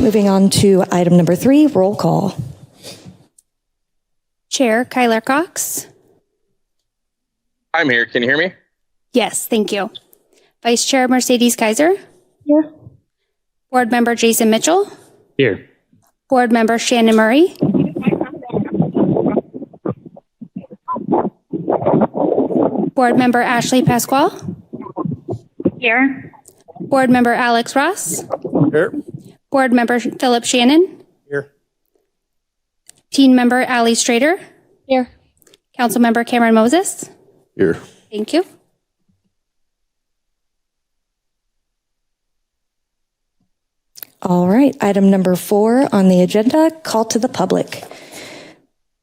moving on to item number 3, roll call. Chair Kyler Cox. I'm here. Can you hear me? Yes, thank you. Vice Chair Mercedes Kaiser. Here. Board Member Jason Mitchell. Here. Board Member Shannon Murray. Board Member Ashley Pasquale. Here. Board Member Alex Ross. Here. Board Member Philip Shannon. Here. Team Member Ali Strader. Here. Council Member Cameron Moses. Here. Thank you. All right, item number 4 on the agenda, call to the public.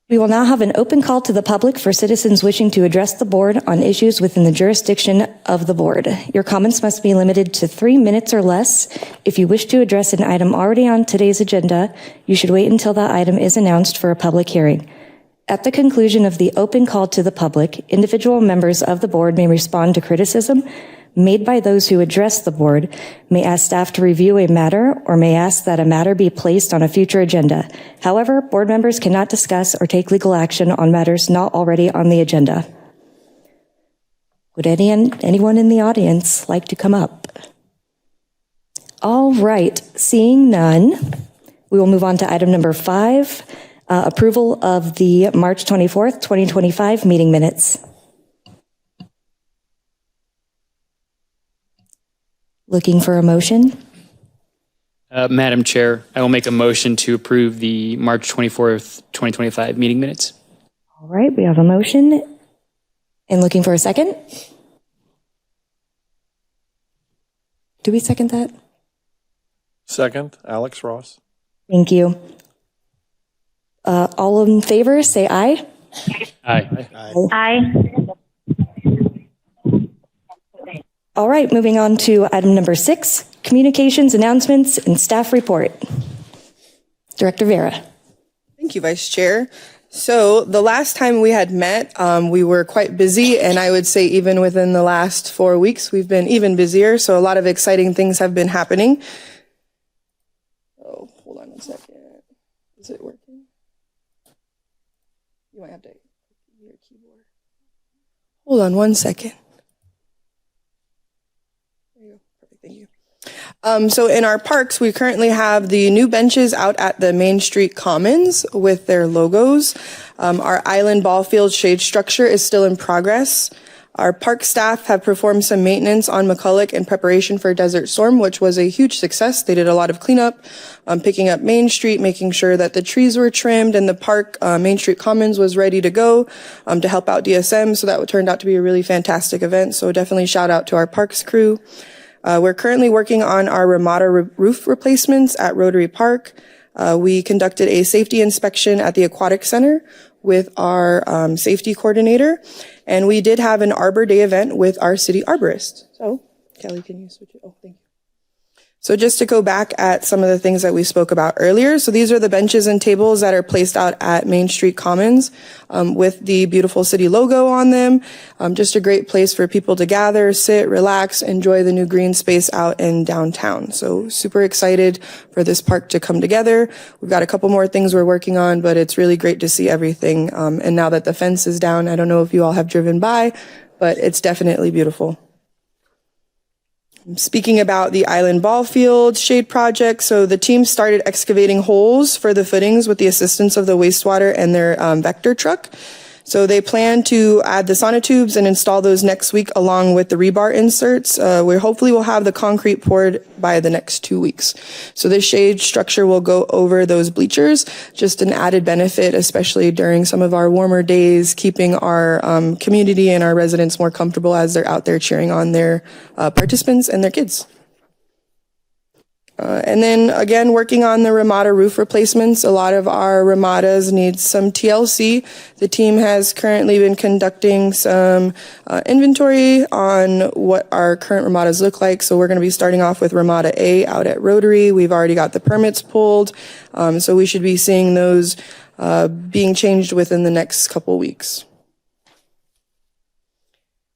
We will now have an open call to the public for citizens wishing to address the board on issues within the jurisdiction of the board. Your comments must be limited to 3 minutes or less. If you wish to address an item already on today's agenda, you should wait until that item is announced for a public hearing. At the conclusion of the open call to the public, individual members of the board may respond to criticism made by those who address the board, may ask staff to review a matter, or may ask that a matter be placed on a future agenda. However, board members cannot discuss or take legal action on matters not already on the agenda. Would anyone in the audience like to come up? All right, seeing none, we will move on to item number 5, approval of the March 24th, 2025 meeting minutes. Looking for a motion? Madam Chair, I will make a motion to approve the March 24th, 2025 meeting minutes. All right, we have a motion. And looking for a second? Do we second that? Second, Alex Ross. Thank you. All in favor, say aye. Aye. Aye. All right, moving on to item number 6, communications, announcements, and staff report. Director Vera. Thank you, Vice Chair. So the last time we had met, we were quite busy, and I would say even within the last 4 weeks, we've been even busier. So a lot of exciting things have been happening. Oh, hold on a second. Is it working? You might have to use your keyboard. Hold on one second. Thank you. So in our parks, we currently have the new benches out at the Main Street Commons with their logos. Our island ball field shade structure is still in progress. Our park staff have performed some maintenance on McCulloch in preparation for Desert Storm, which was a huge success. They did a lot of cleanup, picking up Main Street, making sure that the trees were trimmed, and the park, Main Street Commons, was ready to go to help out DSM. So that turned out to be a really fantastic event. So definitely shout out to our parks crew. We're currently working on our Ramada roof replacements at Rotary Park. We conducted a safety inspection at the Aquatic Center with our safety coordinator, and we did have an Arbor Day event with our city arborist. So, Kelly, can you switch it? Oh, thank you. So just to go back at some of the things that we spoke about earlier. So these are the benches and tables that are placed out at Main Street Commons with the beautiful city logo on them. Just a great place for people to gather, sit, relax, enjoy the new green space out in downtown. So super excited for this park to come together. We've got a couple more things we're working on, but it's really great to see everything. And now that the fence is down, I don't know if you all have driven by, but it's definitely beautiful. Speaking about the Island Ball Field Shade Project, so the team started excavating holes for the footings with the assistance of the wastewater and their Vector truck. So they plan to add the sonotubes and install those next week along with the rebar inserts. We hopefully will have the concrete poured by the next 2 weeks. So this shade structure will go over those bleachers, just an added benefit, especially during some of our warmer days, keeping our community and our residents more comfortable as they're out there cheering on their participants and their kids. And then again, working on the Ramada roof replacements. A lot of our Ramadas need some TLC. The team has currently been conducting some inventory on what our current Ramadas look like. So we're going to be starting off with Ramada A out at Rotary. We've already got the permits pulled. So we should be seeing those being changed within the next couple weeks.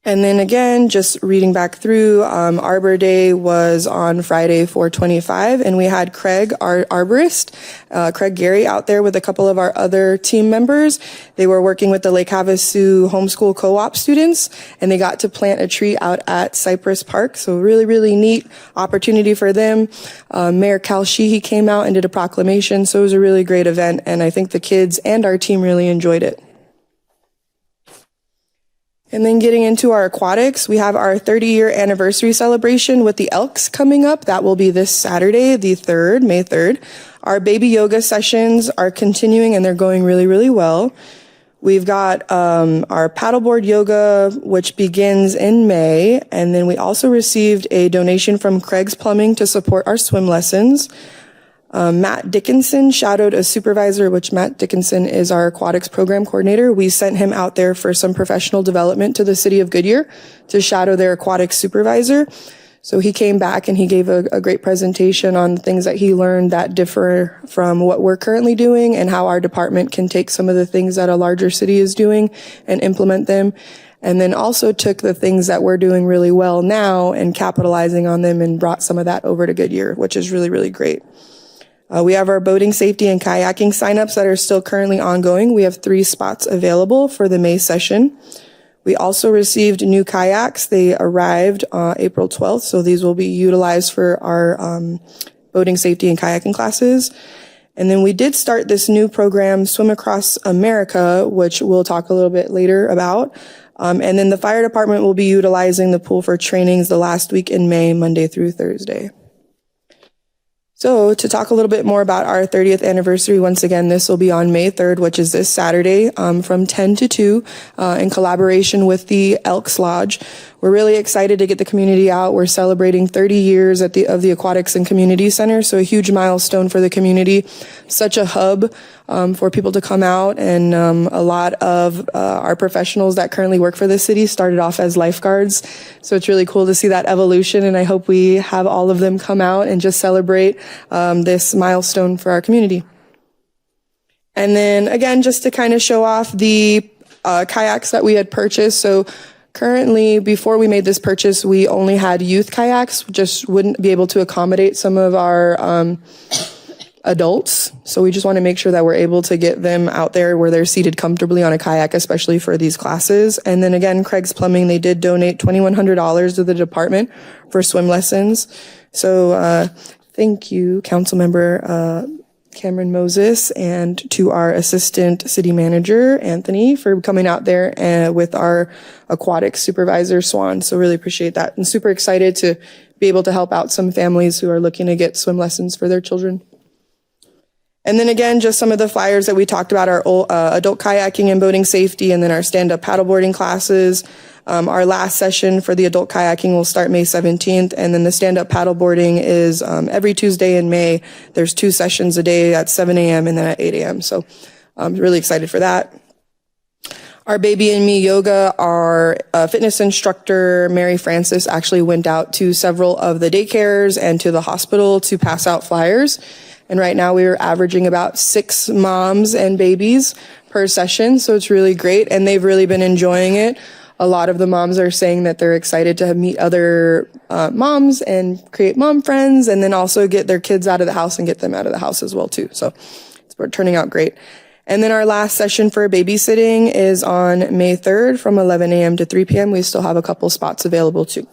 And then again, just reading back through, Arbor Day was on Friday, 4/25, and we had Craig, our arborist, Craig Gary, out there with a couple of our other team members. They were working with the Lake Havasu homeschool co-op students, and they got to plant a tree out at Cypress Park. So really, really neat opportunity for them. Mayor Cal Sheehy came out and did a proclamation, so it was a really great event, and I think the kids and our team really enjoyed it. And then getting into our aquatics, we have our 30-year anniversary celebration with the Elks coming up. That will be this Saturday, the 3rd, May 3rd. Our baby yoga sessions are continuing and they're going really, really well. We've got our paddleboard yoga, which begins in May. And then we also received a donation from Craig's Plumbing to support our swim lessons. Matt Dickinson shadowed a supervisor, which Matt Dickinson is our aquatics program coordinator. We sent him out there for some professional development to the city of Goodyear to shadow their aquatics supervisor. So he came back and he gave a great presentation on things that he learned that differ from what we're currently doing and how our department can take some of the things that a larger city is doing and implement them. And then also took the things that we're doing really well now and capitalizing on them and brought some of that over to Goodyear, which is really, really great. We have our boating safety and kayaking signups that are still currently ongoing. We have 3 spots available for the May session. We also received new kayaks. They arrived April 12th, so these will be utilized for our boating safety and kayaking classes. And then we did start this new program, Swim Across America, which we'll talk a little bit later about. And then the fire department will be utilizing the pool for trainings the last week in May, Monday through Thursday. So to talk a little bit more about our 30th anniversary, once again, this will be on May 3rd, which is this Saturday, from 10 to 2, in collaboration with the Elks Lodge. We're really excited to get the community out. We're celebrating 30 years of the Aquatics and Community Center, so a huge milestone for the community. Such a hub for people to come out, and a lot of our professionals that currently work for the city started off as lifeguards. So it's really cool to see that evolution, and I hope we have all of them come out and just celebrate this milestone for our community. And then again, just to kind of show off the kayaks that we had purchased. So currently, before we made this purchase, we only had youth kayaks, just wouldn't be able to accommodate some of our adults. So we just want to make sure that we're able to get them out there where they're seated comfortably on a kayak, especially for these classes. And then again, Craig's Plumbing, they did donate $2,100 to the department for swim lessons. So thank you, Councilmember Cameron Moses, and to our Assistant City Manager, Anthony, for coming out there with our aquatic supervisor, Swan. So really appreciate that, and super excited to be able to help out some families who are looking to get swim lessons for their children. And then again, just some of the flyers that we talked about, our adult kayaking and boating safety, and then our stand-up paddleboarding classes. Our last session for the adult kayaking will start May 17th, and then the stand-up paddleboarding is every Tuesday in May. There's 2 sessions a day at 7 a.m. and then at 8 a.m. So I'm really excited for that. Our Baby and Me Yoga, our fitness instructor, Mary Francis, actually went out to several of the daycares and to the hospital to pass out flyers. And right now we are averaging about 6 moms and babies per session. So it's really great. And they've really been enjoying it. A lot of the moms are saying that they're excited to meet other moms and create mom friends, and then also get their kids out of the house and get them out of the house as well too. So it's turning out great. And then our last session for babysitting is on May 3rd from 11 a.m. to 3 p.m. We still have a couple spots available too.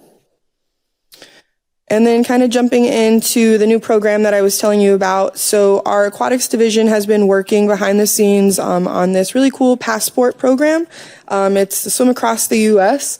And then kind of jumping into the new program that I was telling you about. So our aquatics division has been working behind the scenes on this really cool passport program. It's the Swim Across the U.S.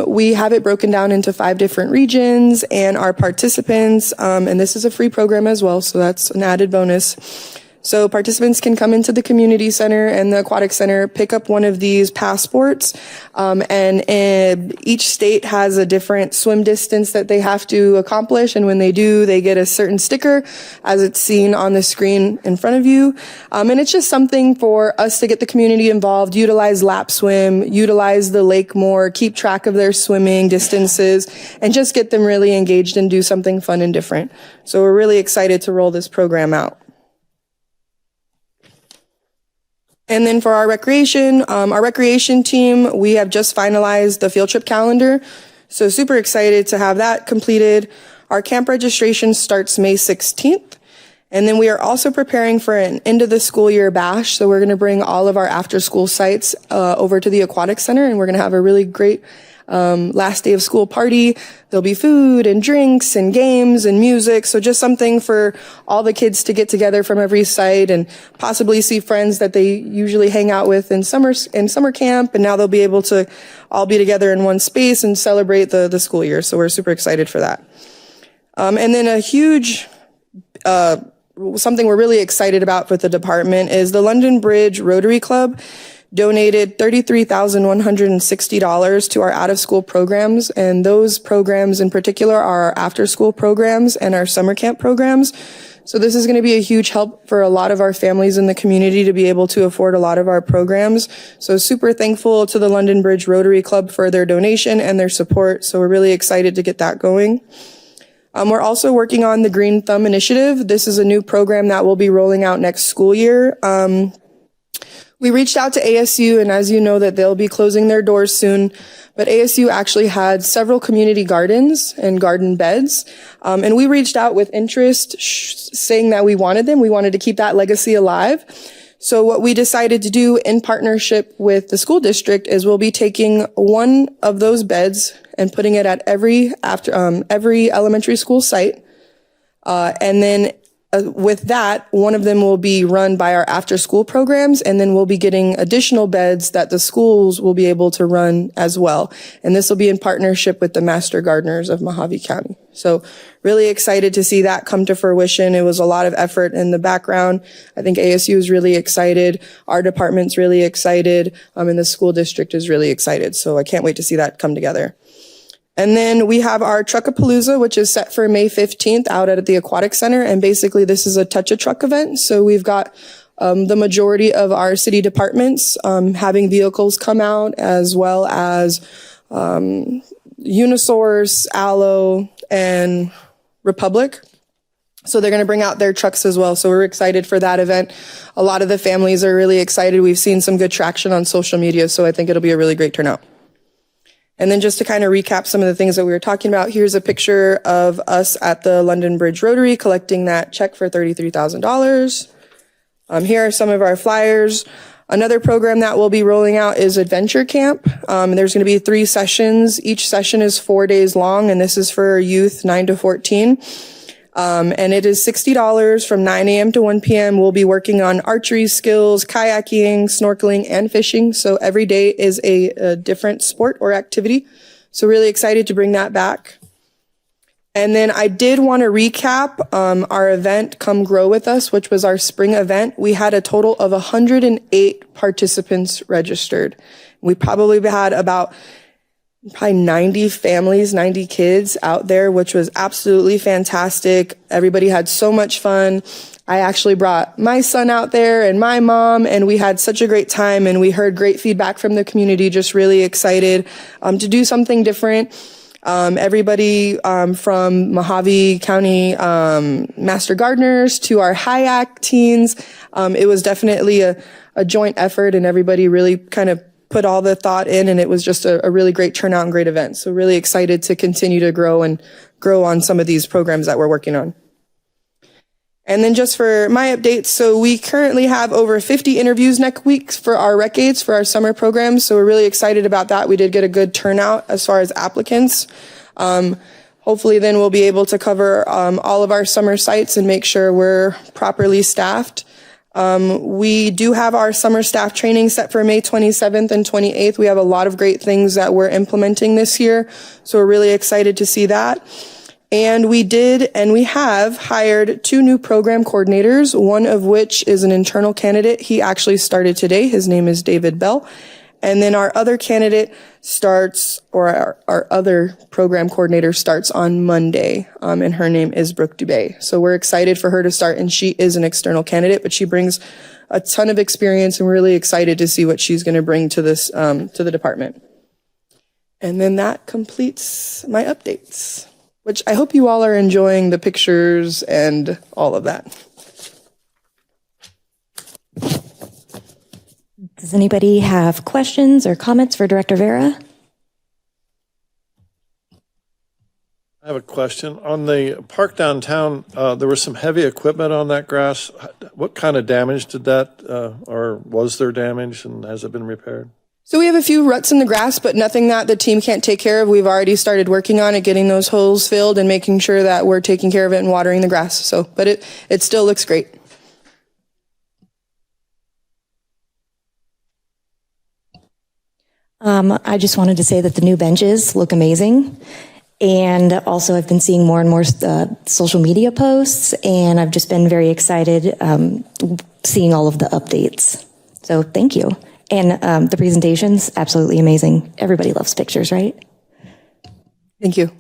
We have it broken down into 5 different regions, and our participants, and this is a free program as well, so that's an added bonus. So participants can come into the community center and the aquatic center, pick up one of these passports, and each state has a different swim distance that they have to accomplish. And when they do, they get a certain sticker as it's seen on the screen in front of you. And it's just something for us to get the community involved, utilize lap swim, utilize the lake more, keep track of their swimming distances, and just get them really engaged and do something fun and different. So we're really excited to roll this program out. And then for our recreation team, we have just finalized the field trip calendar. So super excited to have that completed. Our camp registration starts May 16th. And then we are also preparing for an end of the school year bash. So we're going to bring all of our after school sites over to the Aquatic Center, and we're going to have a really great last day of school party. There'll be food and drinks and games and music. So just something for all the kids to get together from every site and possibly see friends that they usually hang out with in summer camp. And now they'll be able to all be together in one space and celebrate the school year. So we're super excited for that. And then a huge, something we're really excited about with the department is the London Bridge Rotary Club donated $33,160 to our out-of-school programs, and those programs in particular are our after-school programs and our summer camp programs. So this is going to be a huge help for a lot of our families in the community to be able to afford a lot of our programs. So super thankful to the London Bridge Rotary Club for their donation and their support. So we're really excited to get that going. We're also working on the Green Thumb Initiative. This is a new program that we'll be rolling out next school year. We reached out to ASU, and as you know that they'll be closing their doors soon, but ASU actually had several community gardens and garden beds. And we reached out with interest, saying that we wanted them. We wanted to keep that legacy alive. So what we decided to do in partnership with the school district is we'll be taking one of those beds and putting it at every elementary school site. And then with that, one of them will be run by our after school programs, and then we'll be getting additional beds that the schools will be able to run as well. And this will be in partnership with the Master Gardeners of Mojave County. So really excited to see that come to fruition. It was a lot of effort in the background. I think ASU is really excited. Our department's really excited. And the school district is really excited. So I can't wait to see that come together. And then we have our Truckapalooza, which is set for May 15th out at the Aquatic Center. And basically this is a Touch a Truck event. So we've got the majority of our city departments having vehicles come out, as well as Unisource, Allo, and Republic. So they're going to bring out their trucks as well. So we're excited for that event. A lot of the families are really excited. We've seen some good traction on social media. So I think it'll be a really great turnout. And then just to kind of recap some of the things that we were talking about, here's a picture of us at the London Bridge Rotary collecting that check for $33,000. Here are some of our flyers. Another program that we'll be rolling out is Adventure Camp. There's going to be 3 sessions. Each session is 4 days long, and this is for youth 9 to 14. And it is $60 from 9 a.m. to 1 p.m. We'll be working on archery skills, kayaking, snorkeling, and fishing. So every day is a different sport or activity. So really excited to bring that back. And then I did want to recap our event, Come Grow With Us, which was our spring event. We had a total of 108 participants registered. We probably had about 90 families, 90 kids out there, which was absolutely fantastic. Everybody had so much fun. I actually brought my son out there and my mom, and we had such a great time, and we heard great feedback from the community, just really excited to do something different. Everybody from Mojave County Master Gardeners to our HIAC teens, it was definitely a joint effort, and everybody really kind of put all the thought in, and it was just a really great turnout and great event. So really excited to continue to grow on some of these programs that we're working on. And then just for my updates, so we currently have over 50 interviews next week for our Rec Aids for our summer programs. So we're really excited about that. We did get a good turnout as far as applicants. Hopefully then we'll be able to cover all of our summer sites and make sure we're properly staffed. We do have our summer staff training set for May 27th and 28th. We have a lot of great things that we're implementing this year. So we're really excited to see that. And we have hired 2 new program coordinators, one of which is an internal candidate. He actually started today. His name is David Bell. And then our other candidate our other program coordinator starts on Monday, and her name is Brooke Dubé. So we're excited for her to start, and she is an external candidate, but she brings a ton of experience, and we're really excited to see what she's going to bring to this, to the department. And then that completes my updates, which I hope you all are enjoying the pictures and all of that. Does anybody have questions or comments for Director Vera? I have a question. On the park downtown, there was some heavy equipment on that grass. What kind of damage did that, or was there damage, and has it been repaired? So we have a few ruts in the grass, but nothing that the team can't take care of. We've already started working on it, getting those holes filled and making sure that we're taking care of it and watering the grass. So, but it still looks great. I just wanted to say that the new benches look amazing. And also I've been seeing more and more social media posts, and I've just been very excited seeing all of the updates. So thank you. And the presentation's absolutely amazing. Everybody loves pictures, right? Thank you.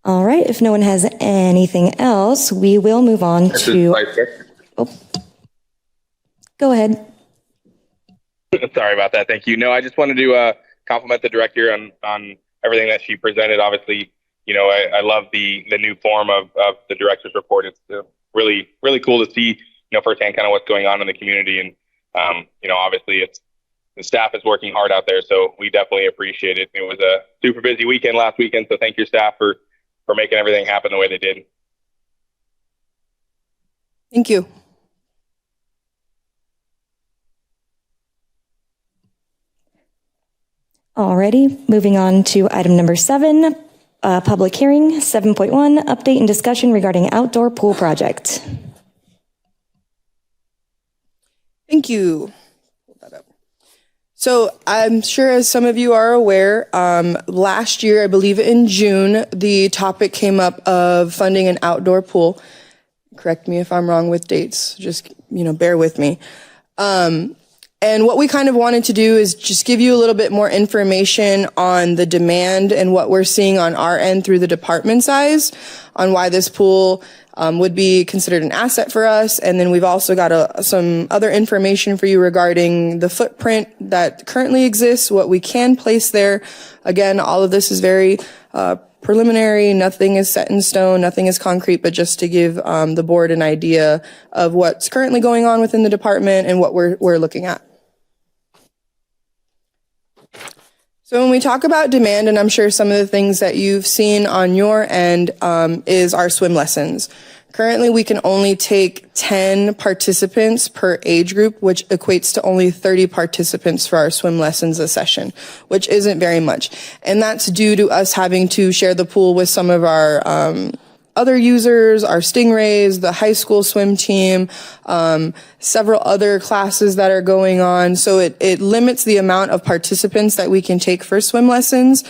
All right. If no one has anything else, we will move on to. Oh, go ahead. Sorry about that. Thank you. No, I just wanted to compliment the director on everything that she presented. Obviously, I love the new form of the director's report. It's really, really cool to see, firsthand kind of what's going on in the community. And, obviously the staff is working hard out there. So we definitely appreciate it. It was a super busy weekend last weekend. So thank your staff for making everything happen the way they did. Thank you. Alrighty, moving on to item number 7, public hearing, 7.1, update and discussion regarding outdoor pool project. Thank you. Pull that up. So I'm sure, as some of you are aware, last year, I believe in June, the topic came up of funding an outdoor pool. Correct me if I'm wrong with dates. Just, bear with me. And what we kind of wanted to do is just give you a little bit more information on the demand and what we're seeing on our end through the department size on why this pool would be considered an asset for us. And then we've also got some other information for you regarding the footprint that currently exists, what we can place there. Again, all of this is very preliminary. Nothing is set in stone. Nothing is concrete, but just to give the board an idea of what's currently going on within the department and what we're looking at. So when we talk about demand, and I'm sure some of the things that you've seen on your end is our swim lessons. Currently, we can only take 10 participants per age group, which equates to only 30 participants for our swim lessons a session, which isn't very much. And that's due to us having to share the pool with some of our other users, our Stingrays, the high school swim team, several other classes that are going on. So it limits the amount of participants that we can take for swim lessons.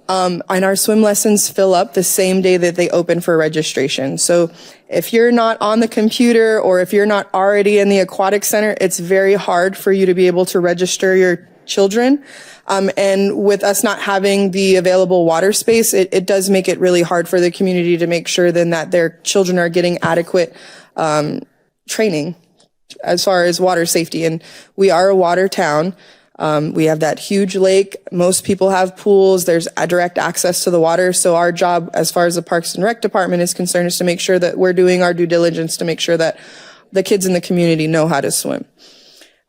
And our swim lessons fill up the same day that they open for registration. So if you're not on the computer or if you're not already in the aquatic center, it's very hard for you to be able to register your children. And with us not having the available water space, it does make it really hard for the community to make sure then that their children are getting adequate training as far as water safety. And we are a water town. We have that huge lake. Most people have pools. There's a direct access to the water. So our job, as far as the Parks and Rec department is concerned, is to make sure that we're doing our due diligence to make sure that the kids in the community know how to swim.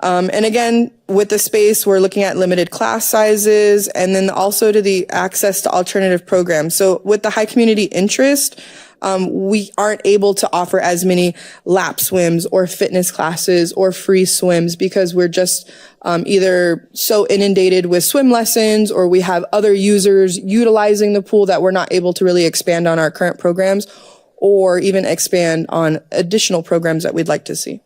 And again, with the space, we're looking at limited class sizes and then also to the access to alternative programs. So with the high community interest, we aren't able to offer as many lap swims or fitness classes or free swims because we're just either so inundated with swim lessons or we have other users utilizing the pool that we're not able to really expand on our current programs or even expand on additional programs that we'd like to see.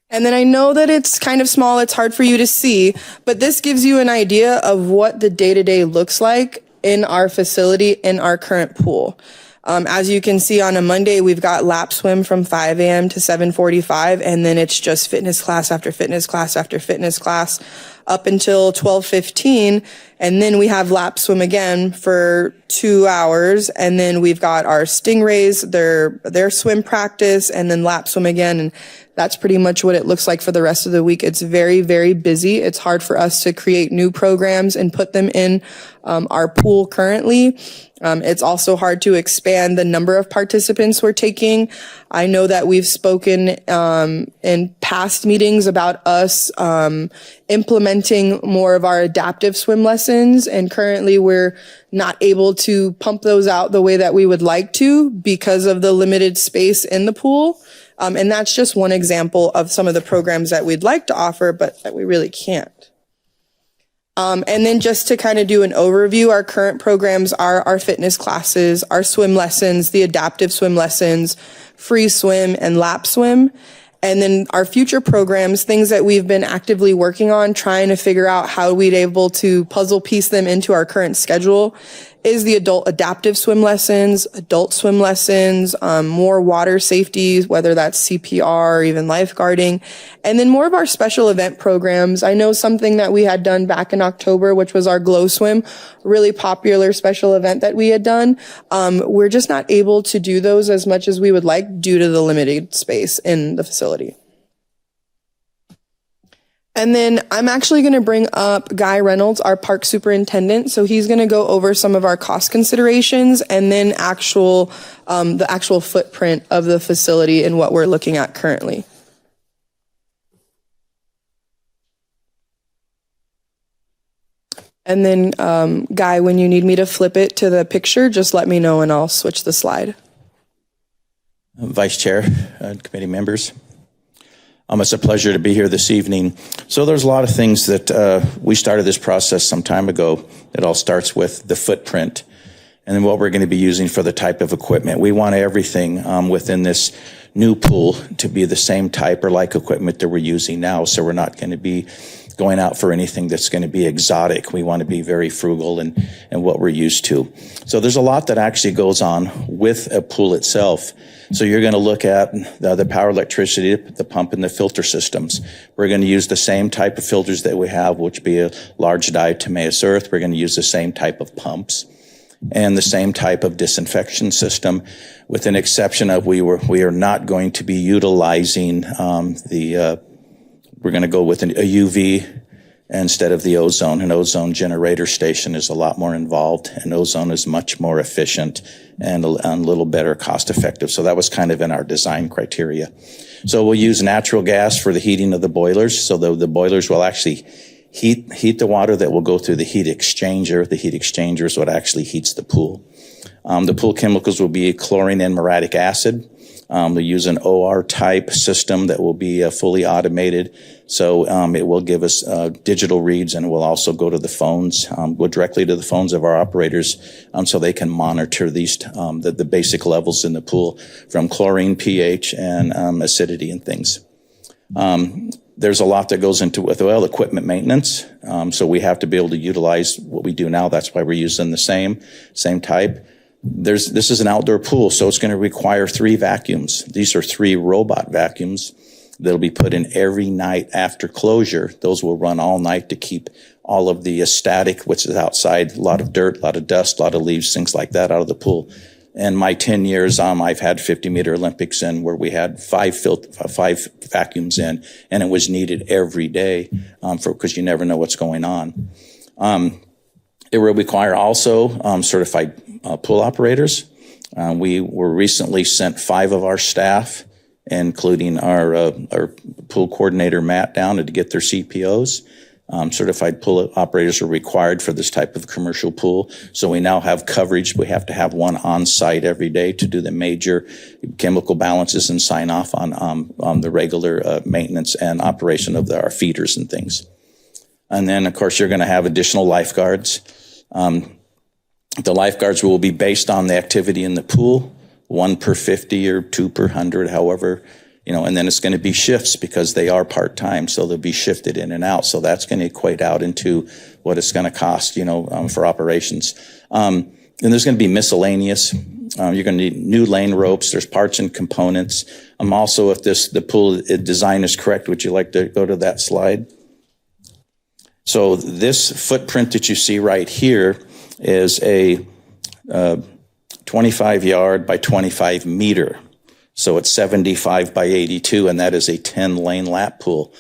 And then I know that it's kind of small, it's hard for you to see, but this gives you an idea of what the day-to-day looks like in our facility, in our current pool. As you can see on a Monday, we've got lap swim from 5 a.m. to 7:45, and then it's just fitness class after fitness class after fitness class up until 12:15. And then we have lap swim again for 2 hours. And then we've got our Stingrays, their swim practice, and then lap swim again. And that's pretty much what it looks like for the rest of the week. It's very, very busy. It's hard for us to create new programs and put them in our pool currently. It's also hard to expand the number of participants we're taking. I know that we've spoken in past meetings about us implementing more of our adaptive swim lessons, and currently we're not able to pump those out the way that we would like to because of the limited space in the pool. And that's just one example of some of the programs that we'd like to offer, but that we really can't. And then just to kind of do an overview, our current programs are our fitness classes, our swim lessons, the adaptive swim lessons, free swim, and lap swim. And then our future programs, things that we've been actively working on, trying to figure out how we'd able to puzzle piece them into our current schedule, is the adult adaptive swim lessons, adult swim lessons, more water safety, whether that's CPR or even lifeguarding, and then more of our special event programs. I know something that we had done back in October, which was our Glow Swim, really popular special event that we had done. We're just not able to do those as much as we would like due to the limited space in the facility. And then I'm actually going to bring up Guy Reynolds, our park superintendent. So he's going to go over some of our cost considerations and then the actual footprint of the facility and what we're looking at currently. And then, Guy, when you need me to flip it to the picture, just let me know and I'll switch the slide. Vice Chair, committee members. It's a pleasure to be here this evening. So there's a lot of things that we started this process some time ago. It all starts with the footprint and then what we're going to be using for the type of equipment. We want everything within this new pool to be the same type or like equipment that we're using now. So we're not going to be going out for anything that's going to be exotic. We want to be very frugal in what we're used to. So there's a lot that actually goes on with a pool itself. So you're going to look at the power, electricity, the pump, and the filter systems. We're going to use the same type of filters that we have, which be a large diatomaceous earth. We're going to use the same type of pumps and the same type of disinfection system, with an exception of we are not going to be utilizing we're going to go with a UV instead of the ozone. An ozone generator station is a lot more involved, and ozone is much more efficient and a little better cost effective. So that was kind of in our design criteria. So we'll use natural gas for the heating of the boilers. So the boilers will actually heat the water that will go through the heat exchanger. The heat exchanger is what actually heats the pool. The pool chemicals will be chlorine and muriatic acid. We'll use an OR type system that will be fully automated. So it will give us digital reads, and we'll also go to the phones, go directly to the phones of our operators so they can monitor these the basic levels in the pool from chlorine, pH, and acidity and things. There's a lot that goes into equipment maintenance. So we have to be able to utilize what we do now. That's why we're using the same type. This is an outdoor pool, so it's going to require 3 vacuums. These are 3 robot vacuums that'll be put in every night after closure. Those will run all night to keep all of the static, which is outside, a lot of dirt, a lot of dust, a lot of leaves, things like that out of the pool. In my 10 years, I've had 50-meter Olympics in where we had 5 vacuums in, and it was needed every day because you never know what's going on. It will require also certified pool operators. We were recently sent 5 of our staff, including our pool coordinator, Matt, down to get their CPOs. Certified pool operators are required for this type of commercial pool. So we now have coverage. We have to have one on site every day to do the major chemical balances and sign off on the regular maintenance and operation of our feeders and things. And then, of course, you're going to have additional lifeguards. The lifeguards will be based on the activity in the pool, 1 per 50 or 2 per 100, however, and then it's going to be shifts because they are part-time, so they'll be shifted in and out. So that's going to equate out into what it's going to cost, for operations. And there's going to be miscellaneous. You're going to need new lane ropes. There's parts and components. Also, if the pool design is correct, would you like to go to that slide? So this footprint that you see right here is a 25 yard by 25 meter. So it's 75 by 82, and that is a 10 lane lap pool.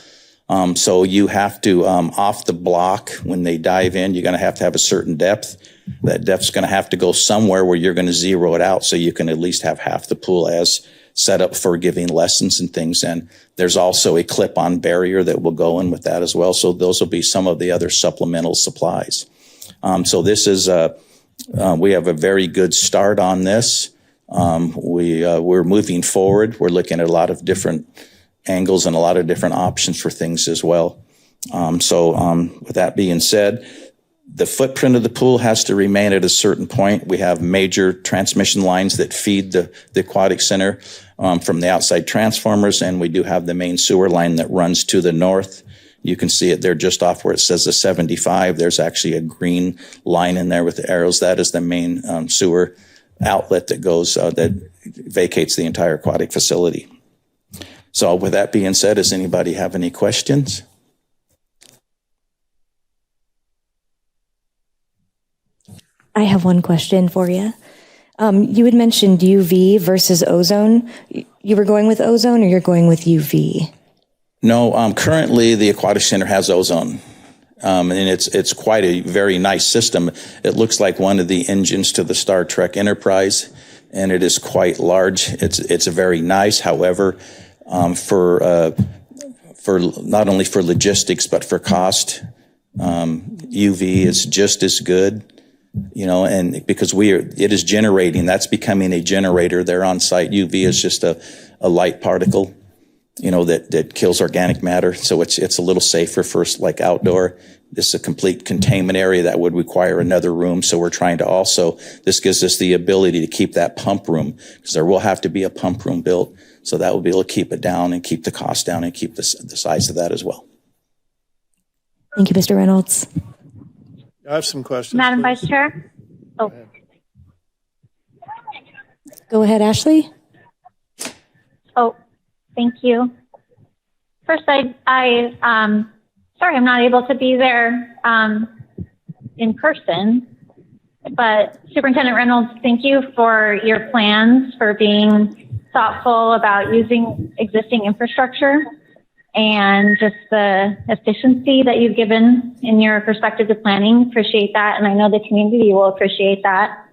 So you have to, off the block, when they dive in, you're going to have a certain depth. That depth's going to have to go somewhere where you're going to zero it out so you can at least have half the pool as set up for giving lessons and things. And there's also a clip-on barrier that will go in with that as well. So those will be some of the other supplemental supplies. So this is, we have a very good start on this. We're moving forward. We're looking at a lot of different angles and a lot of different options for things as well. With that being said, the footprint of the pool has to remain at a certain point. We have major transmission lines that feed the aquatic center from the outside transformers, and we do have the main sewer line that runs to the north. You can see it there just off where it says the 75. There's actually a green line in there with the arrows. That is the main sewer outlet that goes, that vacates the entire aquatic facility. So with that being said, does anybody have any questions? I have one question for you. You had mentioned UV versus ozone. You were going with ozone or you're going with UV? No, currently the aquatic center has ozone. And it's quite a very nice system. It looks like one of the engines to the Star Trek Enterprise, and it is quite large. It's very nice. However, for not only for logistics but for cost, UV is just as good. And because it is generating, that's becoming a generator there on site. UV is just a light particle, that kills organic matter. So it's a little safer for like outdoor. This is a complete containment area that would require another room. So we're trying to this gives us the ability to keep that pump room, because there will have to be a pump room built. So that will be able to keep it down and keep the cost down and keep the size of that as well. Thank you, Mr. Reynolds. I have some questions. Madam please. Vice Chair? Oh, Go ahead, Ashley. thank you. First, sorry I'm not able to be there in person, but Superintendent Reynolds, thank you for your plans, for being thoughtful about using existing infrastructure and just the efficiency that you've given in your perspective to planning. Appreciate that. And I know the community will appreciate that.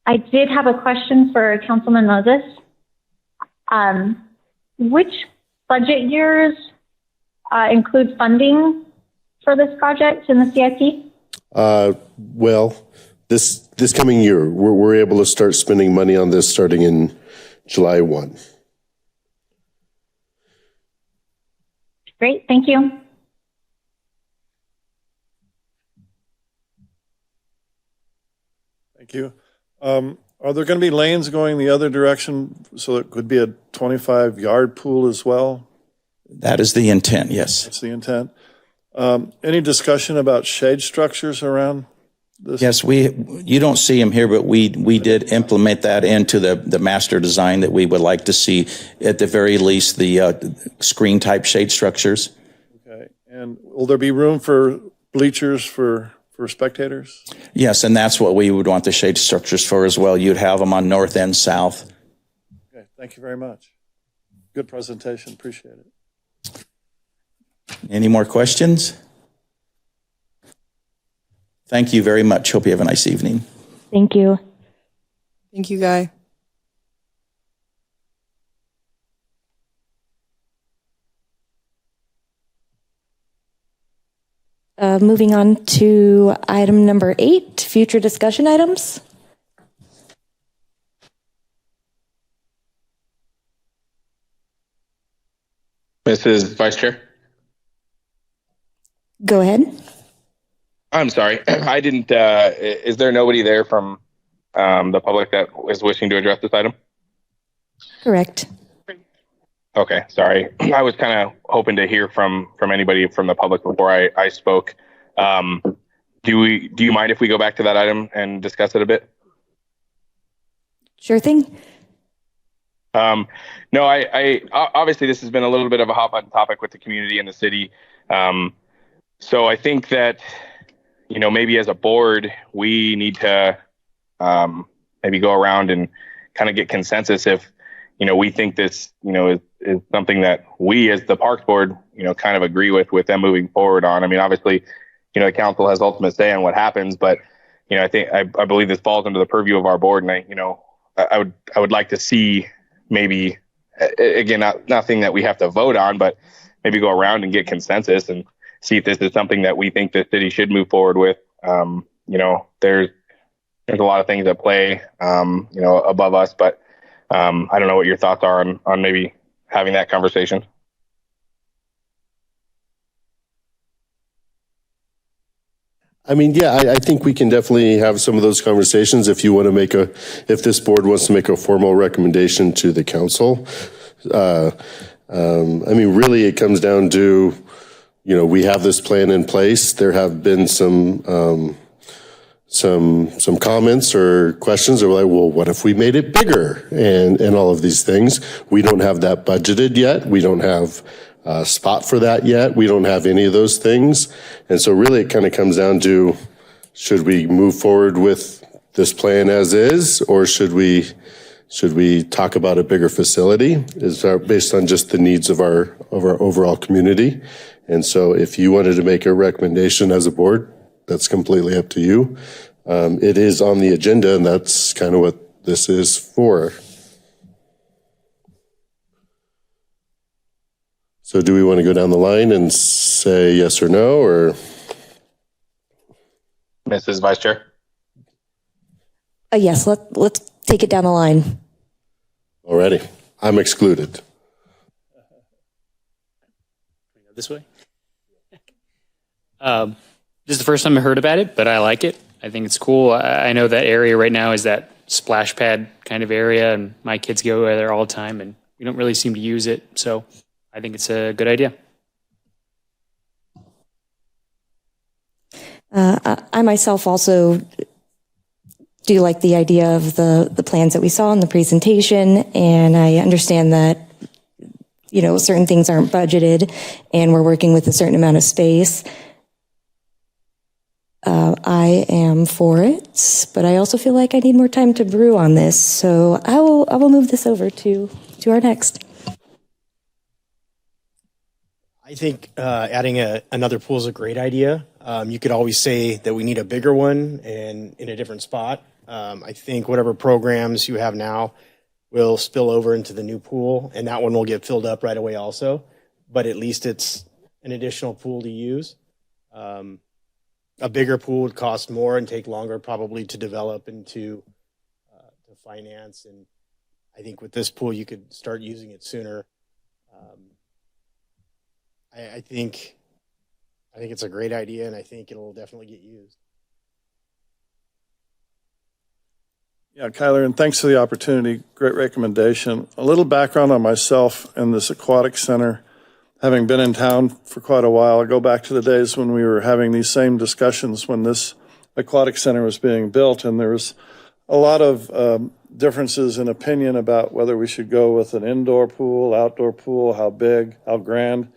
I did have a question for Councilman Moses. Which budget years include funding for this project in the CIP? Well, this coming year, we're able to start spending money on this starting in July 1. Great, thank you. Thank you. Are there going to be lanes going the other direction so it could be a 25-yard pool as well? That is the intent, yes. That's the intent. Any discussion about shade structures around this? Yes, you don't see them here, but we did implement that into the master design that we would like to see, at the very least, the screen type shade structures. Okay. And will there be room for bleachers for spectators? Yes, and that's what we would want the shade structures for as well. You'd have them on north and south. Okay, thank you very much. Good presentation, appreciate it. Any more questions? Thank you very much. Hope you have a nice evening. Thank you. Thank you, Guy. Moving on to item number 8, future discussion items. Mrs. Vice Chair? Go ahead. I'm sorry. I didn't, is there nobody there from the public that is wishing to address this item? Correct. Okay, sorry. I was kind of hoping to hear from anybody from the public before I spoke. Do you mind if we go back to that item and discuss it a bit? Sure thing. No, I obviously this has been a little bit of a hot button topic with the community and the city. So I think that, maybe as a board, we need to maybe go around and kind of get consensus if, we think this, is something that we as the Parks Board, kind of agree with them moving forward on. I mean, obviously, the council has ultimate say on what happens, but I believe this falls under the purview of our board, and I would like to see maybe, again, nothing that we have to vote on, but maybe go around and get consensus and see if this is something that we think the city should move forward with. There's a lot of things at play, above us, but I don't know what your thoughts are on maybe having that conversation. I mean, yeah, I think we can definitely have some of those conversations if you want to if this board wants to make a formal recommendation to the council. I mean, really, it comes down to, we have this plan in place. There have been some comments or questions that were like, well, what if we made it bigger and all of these things? We don't have that budgeted yet. We don't have a spot for that yet. We don't have any of those things. And so really it kind of comes down to, should we move forward with this plan as is, or should we talk about a bigger facility? Is based on just the needs of our overall community. And so if you wanted to make a recommendation as a board, that's completely up to you. It is on the agenda, and that's kind of what this is for. So do we want to go down the line and say yes or no, or? Mrs. Vice Chair? Yes, let's take it down the line. Alrighty, I'm excluded. This way. This is the first time I heard about it, but I like it. I think it's cool. I know that area right now is that splash pad kind of area, and my kids go there all the time, and we don't really seem to use it. So I think it's a good idea. I myself also do like the idea of the plans that we saw in the presentation, and I understand that, certain things aren't budgeted and we're working with a certain amount of space. I am for it, but I also feel like I need more time to brew on this. So I will move this over to our next. I think adding another pool is a great idea. You could always say that we need a bigger one and in a different spot. I think whatever programs you have now will spill over into the new pool, and that one will get filled up right away also. But at least it's an additional pool to use. A bigger pool would cost more and take longer probably to develop and to finance. And I think with this pool, you could start using it sooner. I think it's a great idea, and I think it'll definitely get used. Yeah, Kyler, and thanks for the opportunity. Great recommendation. A little background on myself and this aquatic center. Having been in town for quite a while, I go back to the days when we were having these same discussions when this aquatic center was being built, and there was a lot of differences in opinion about whether we should go with an indoor pool, outdoor pool, how big, how grand.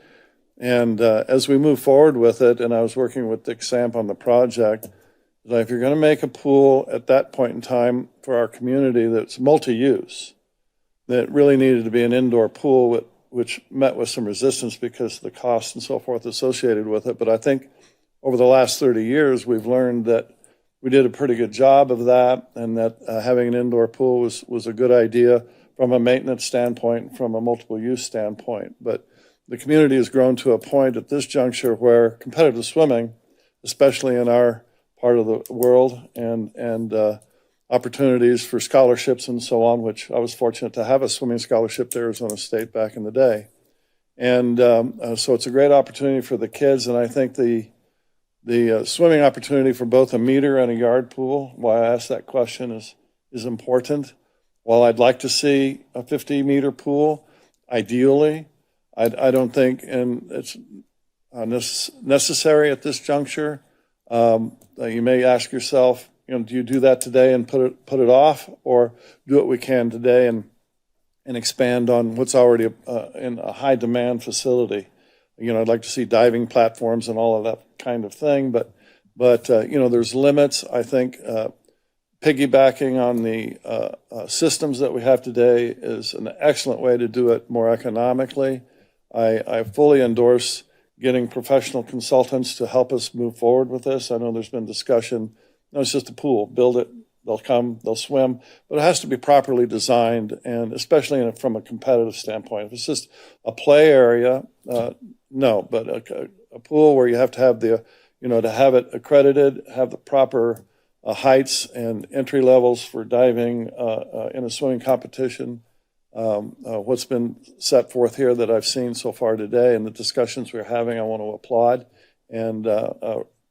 And as we move forward with it, and I was working with Dick Samp on the project, that if you're going to make a pool at that point in time for our community that's multi-use, that really needed to be an indoor pool, which met with some resistance because of the costs and so forth associated with it. But I think over the last 30 years, we've learned that we did a pretty good job of that, and that having an indoor pool was a good idea from a maintenance standpoint, from a multiple use standpoint. But the community has grown to a point at this juncture where competitive swimming, especially in our part of the world, and opportunities for scholarships and so on, which I was fortunate to have a swimming scholarship to Arizona State back in the day. And so it's a great opportunity for the kids, and I think the swimming opportunity for both a meter and a yard pool, why I asked that question, is important. While I'd like to see a 50-meter pool, ideally, I don't think, and it's necessary at this juncture. You may ask yourself, do you do that today and put it off, or do what we can today and expand on what's already in a high demand facility? I'd like to see diving platforms and all of that kind of thing, but there's limits. I think piggybacking on the systems that we have today is an excellent way to do it more economically. I fully endorse getting professional consultants to help us move forward with this. I know there's been discussion. No, it's just a pool. Build it. They'll come. They'll swim. But it has to be properly designed, and especially from a competitive standpoint. If it's just a play area, no. But a pool where you have to have to have it accredited, have the proper heights and entry levels for diving in a swimming competition. What's been set forth here that I've seen so far today and the discussions we're having, I want to applaud and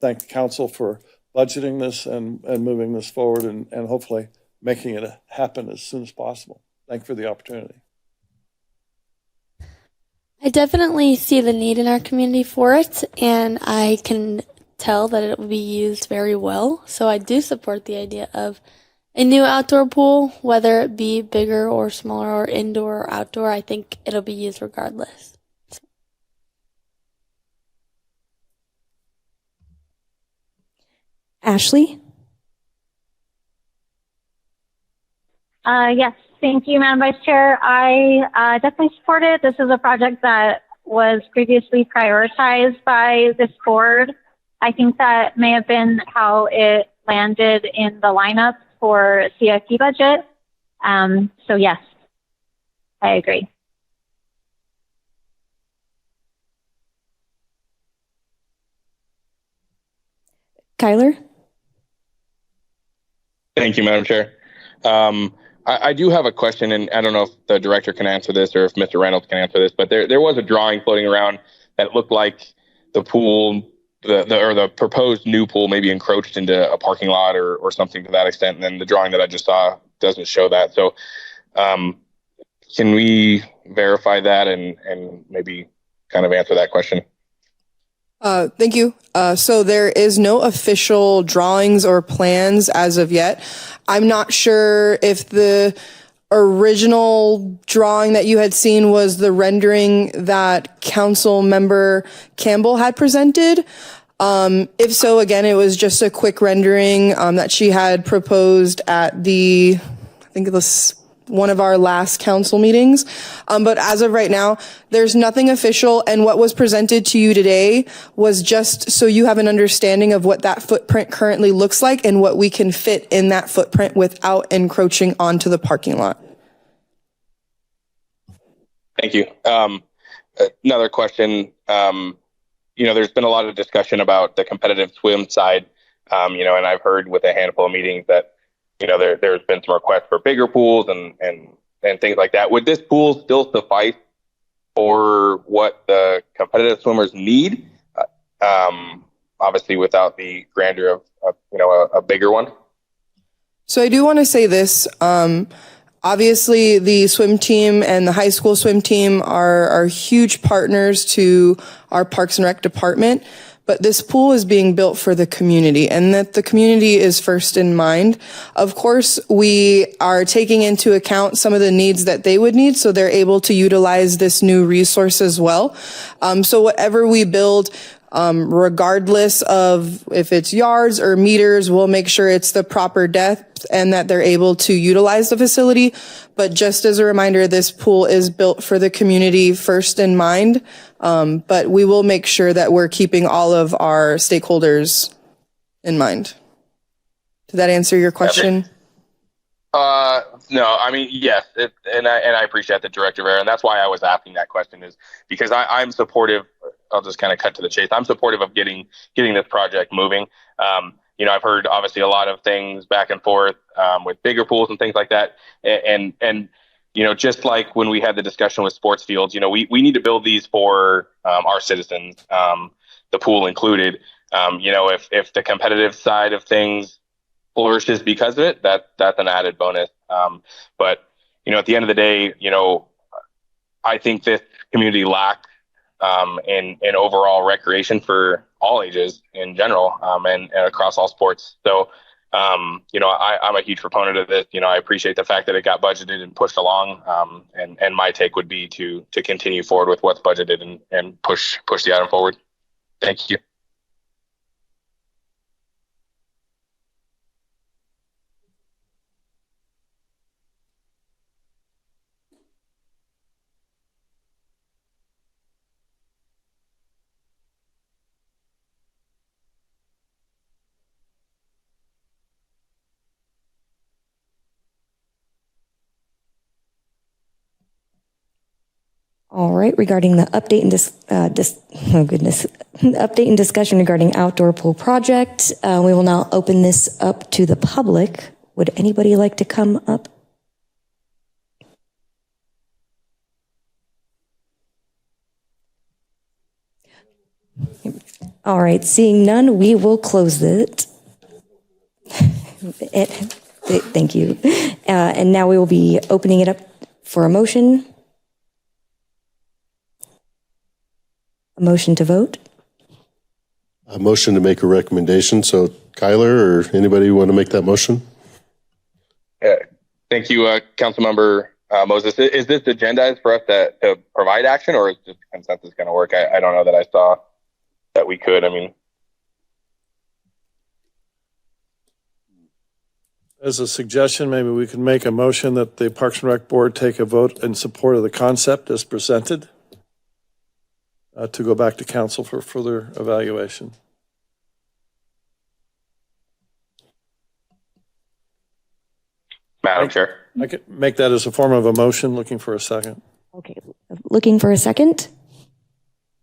thank the council for budgeting this and moving this forward and hopefully making it happen as soon as possible. Thank you for the opportunity. I definitely see the need in our community for it, and I can tell that it will be used very well. So I do support the idea of a new outdoor pool, whether it be bigger or smaller or indoor or outdoor. I think it'll be used regardless. Ashley? Yes, thank you, Madam Vice Chair. I definitely support it. This is a project that was previously prioritized by this board. I think that may have been how it landed in the lineup for CIP budget. So yes, I agree. Kyler? Thank you, Madam Chair. I do have a question, and I don't know if the director can answer this or if Mr. Reynolds can answer this, but there was a drawing floating around that looked like the pool, the proposed new pool maybe encroached into a parking lot or something to that extent. And then the drawing that I just saw doesn't show that. So can we verify that and maybe kind of answer that question? Thank you. So there is no official drawings or plans as of yet. I'm not sure if the original drawing that you had seen was the rendering that Council Member Campbell had presented. If so, again, it was just a quick rendering that she had proposed at I think it was one of our last council meetings. But as of right now, there's nothing official. And what was presented to you today was just so you have an understanding of what that footprint currently looks like and what we can fit in that footprint without encroaching onto the parking lot. Thank you. Another question. There's been a lot of discussion about the competitive swim side, and I've heard with a handful of meetings that there's been some requests for bigger pools and things like that. Would this pool still suffice for what the competitive swimmers need? Obviously, without the grandeur of a bigger one. So I do want to say this. Obviously, the swim team and the high school swim team are huge partners to our Parks and Rec department. But this pool is being built for the community, and that the community is first in mind. Of course, we are taking into account some of the needs that they would need, so they're able to utilize this new resource as well. So whatever we build, regardless of if it's yards or meters, we'll make sure it's the proper depth and that they're able to utilize the facility. But just as a reminder, this pool is built for the community first in mind. But we will make sure that we're keeping all of our stakeholders in mind. Did that answer your question? No, I mean, yes, and I appreciate the Director Vera, and that's why I was asking that question, is because I'm supportive. I'll just kind of cut to the chase. I'm supportive of getting this project moving. I've heard obviously a lot of things back and forth with bigger pools and things like that, and just like when we had the discussion with sports fields, we need to build these for our citizens, the pool included. If the competitive side of things flourishes because of it, that's an added bonus. But at the end of the day, I think this community lacks in overall recreation for all ages in general, and across all sports. So, I'm a huge proponent of this. I appreciate the fact that it got budgeted and pushed along. And my take would be to continue forward with what's budgeted and push the item forward. Thank you. All right, regarding the update and update and discussion regarding outdoor pool project, we will now open this up to the public. Would anybody like to come up? All right, seeing none, we will close it. Thank you. And now we will be opening it up for a motion. A motion to vote. A motion to make a recommendation. So Kyler or anybody want to make that motion? Thank you, Councilmember Moses. Is this agendized for us to provide action, or is just consensus going to work? I don't know that I saw that we could. I mean, As a suggestion, maybe we could make a motion that the Parks and Rec Board take a vote in support of the concept as presented to go back to council for further evaluation. Madam Chair. I could make that as a form of a motion, looking for a second. Okay, looking for a second?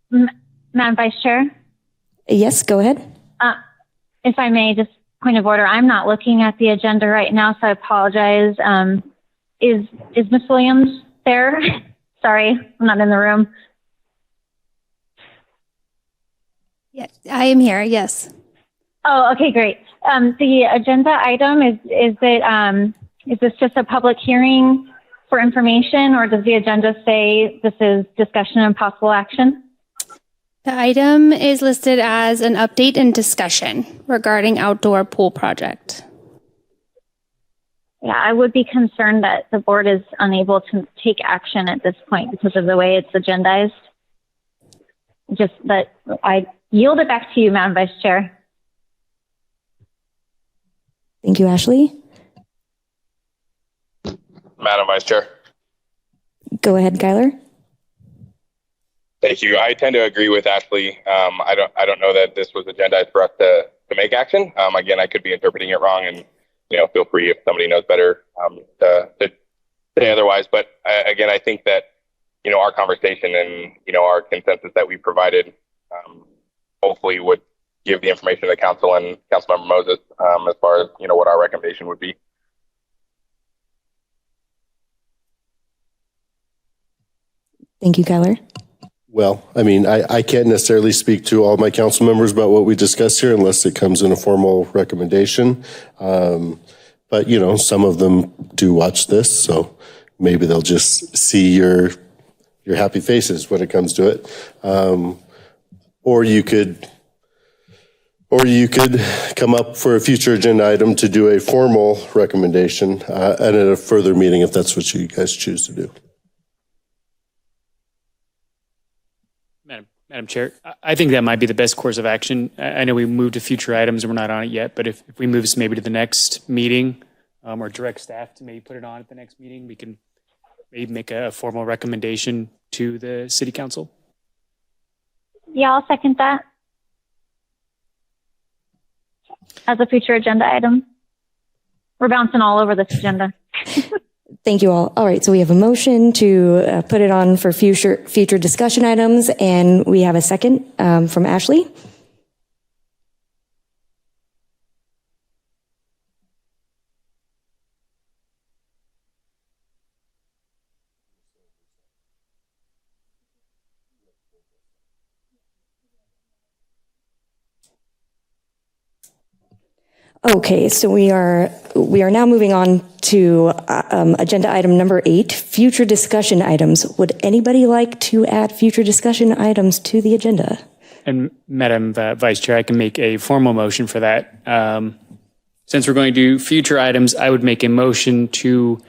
Madam Vice Chair, Yes, go ahead. if I may, just point of order. I'm not looking at the agenda right now, so I apologize. Is Ms. Williams there? Sorry, I'm not in the room. Yes, I am here. Yes. Oh, okay, great. The agenda item is this just a public hearing for information, or does the agenda say this is discussion and possible action? The item is listed as an update and discussion regarding outdoor pool project. Yeah, I would be concerned that the board is unable to take action at this point because of the way it's agendized. Just that I yield it back to you, Madam Vice Chair. Thank you, Ashley. Madam Vice Chair. Go ahead, Kyler. Thank you. I tend to agree with Ashley. I don't know that this was agendized for us to make action. Again, I could be interpreting it wrong, and feel free if somebody knows better to say otherwise. But again, I think that our conversation and our consensus that we provided hopefully would give the information to the council and Councilmember Moses as far as what our recommendation would be. Thank you, Kyler. Well, I mean, I can't necessarily speak to all my council members about what we discussed here unless it comes in a formal recommendation. But, some of them do watch this, so maybe they'll just see your happy faces when it comes to it. Or you could come up for a future agenda item to do a formal recommendation and at a further meeting if that's what you guys choose to do. Madam Chair, I think that might be the best course of action. I know we moved to future items and we're not on it yet, but if we move this maybe to the next meeting or direct staff to maybe put it on at the next meeting, we can maybe make a formal recommendation to the city council. Yeah, I'll second that as a future agenda item. We're bouncing all over this agenda. Thank you all. All right, so we have a motion to put it on for future discussion items, and we have a second from Ashley. Okay, so we are now moving on to agenda item number 8, future discussion items. Would anybody like to add future discussion items to the agenda? And Madam Vice Chair, I can make a formal motion for that. Since we're going to do future items, I would make a motion to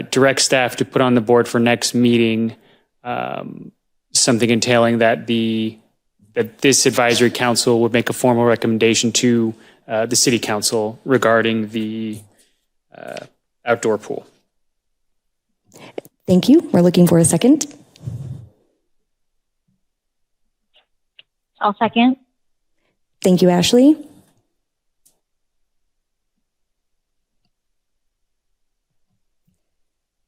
direct staff to put on the board for next meeting something entailing that this advisory council would make a formal recommendation to the city council regarding the outdoor pool. Thank you. We're looking for a second. I'll second. Thank you, Ashley.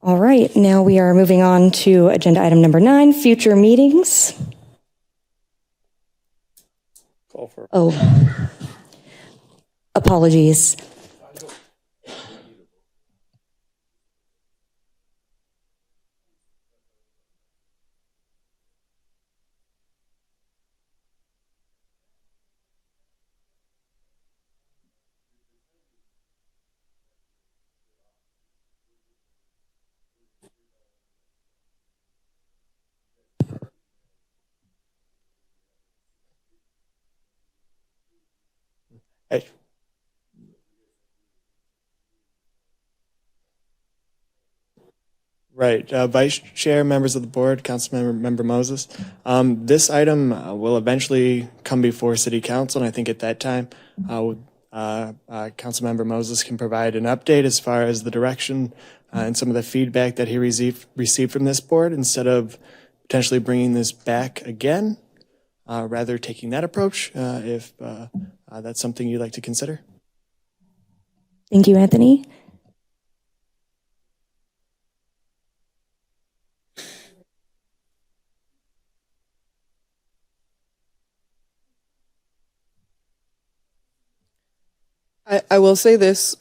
All right, now we are moving on to agenda item number 9, future meetings. Call for. Oh, apologies. Hey. Right. Vice Chair, members of the board, Councilmember Moses. This item will eventually come before City Council, and I think at that time, Councilmember Moses can provide an update as far as the direction and some of the feedback that he received from this board, instead of potentially bringing this back again, rather taking that approach, if that's something you'd like to consider. Thank you, Anthony. I will say this,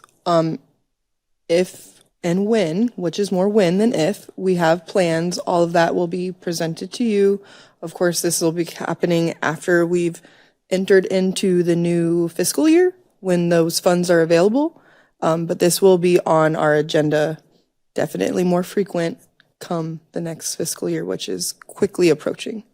if and when, which is more when than if, we have plans, all of that will be presented to you. Of course, this will be happening after we've entered into the new fiscal year, when those funds are available. But this will be on our agenda, definitely more frequent come the next fiscal year, which is quickly approaching.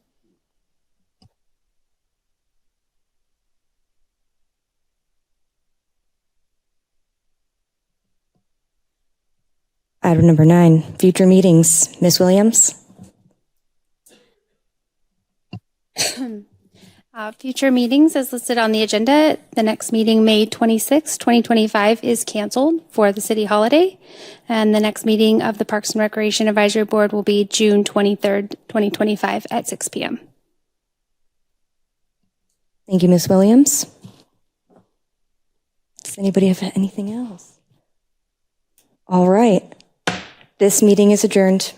Item number 9, future meetings. Ms. Williams? Future meetings as listed on the agenda. The next meeting, May 26, 2025, is canceled for the city holiday. And the next meeting of the Parks and Recreation Advisory Board will be June 23rd, 2025 at 6 p.m. Thank you, Ms. Williams. Does anybody have anything else? All right. This meeting is adjourned.